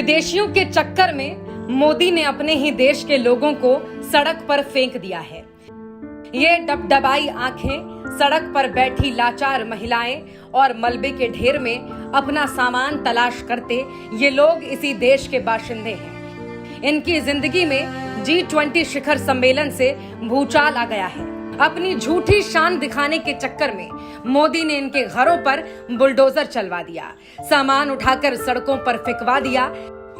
विदेशियों के चक्कर में मोदी ने अपने ही देश के लोगों को सड़क पर फेंक दिया है। ये डबडबाई आंखें, सड़क पर बैठी लाचार महिलाएं और मलबे के ढेर में अपना सामान तलाश करते ये लोग इसी देश के बाशिंदे हैं। इनकी जिंदगी में G20 शिखर सम्मेलन से भूचाल आ गया है। अपनी झूठी शान दिखाने के चक्कर में मोदी ने इनके घरों पर बुलडोजर चलवा दिया, सामान उठाकर सड़कों पर फेंकवा दिया।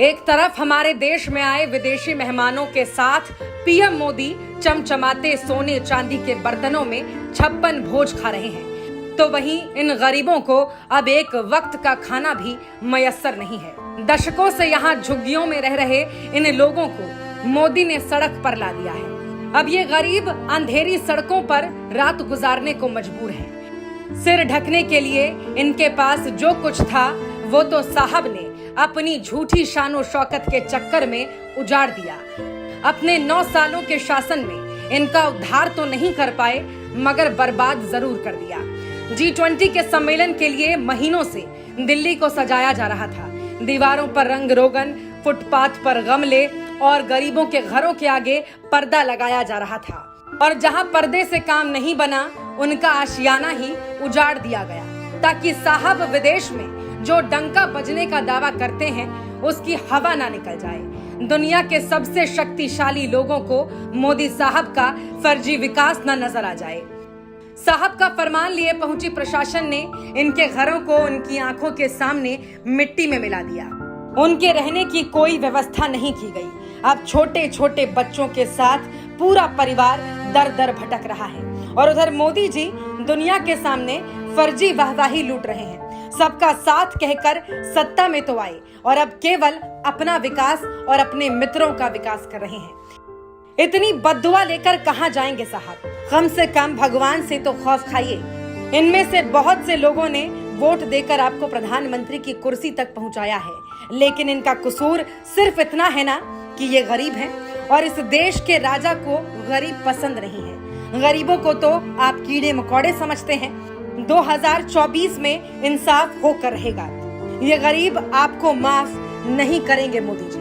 एक तरफ हमारे देश में आए विदेशी मेहमानों के साथ पीएम मोदी चमचमाते सोने चांदी के बर्तनों में 56 भोज खा रहे हैं, तो वहीं इन गरीबों को अब एक वक्त का खाना भी मयस्सर नहीं है। दशकों से यहाँ झुग्गियों में रह रहे इन लोगों को मोदी ने सड़क पर ला दिया है। अब ये गरीब अंधेरी सड़कों पर रात गुजारने को मजबूर हैं। सिर ढकने के लिए इनके पास जो कुछ था वो तो साहब ने अपनी झूठी शानो शौकत के चक्कर में उजाड़ दिया। अपने 9 सालों के शासन में इनका उद्धार तो नहीं कर पाए, मगर बर्बाद जरूर कर दिया। G20 के सम्मेलन के लिए महीनों से दिल्ली को सजाया जा रहा था। दीवारों पर रंग रोगन, फुटपाथ पर गमले और गरीबों के घरों के आगे पर्दा लगाया जा रहा था, और जहां पर्दे से काम नहीं बना उनका आशियाना ही उजाड़ दिया गया, ताकि साहब विदेश में जो डंका बजने का दावा करते हैं उसकी हवा ना निकल जाए। दुनिया के सबसे शक्तिशाली लोगों को मोदी साहब का फर्जी विकास न नजर आ जाए। साहब का फरमान लिए पहुंची प्रशासन ने इनके घरों को उनकी आंखों के सामने मिट्टी में मिला दिया। उनके रहने की कोई व्यवस्था नहीं की गई। अब छोटे छोटे बच्चों के साथ पूरा परिवार दर दर भटक रहा है, और उधर मोदी जी दुनिया के सामने फर्जी वाहवाही लूट रहे हैं। सबका साथ कहकर सत्ता में तो आए और अब केवल अपना विकास और अपने मित्रों का विकास कर रहे हैं। इतनी बद्दुआ लेकर कहां जाएंगे साहब? कम से कम भगवान से तो खौफ खाइए। इनमें से बहुत से लोगों ने वोट देकर आपको प्रधानमंत्री की कुर्सी तक पहुंचाया है, लेकिन इनका कसूर सिर्फ इतना है ना कि ये गरीब हैं, और इस देश के राजा को गरीब पसंद नहीं है। गरीबों को तो आप कीड़े मकोड़े समझते हैं। 2024 में इंसाफ होकर रहेगा। ये गरीब आपको माफ नहीं करेंगे मोदी जी।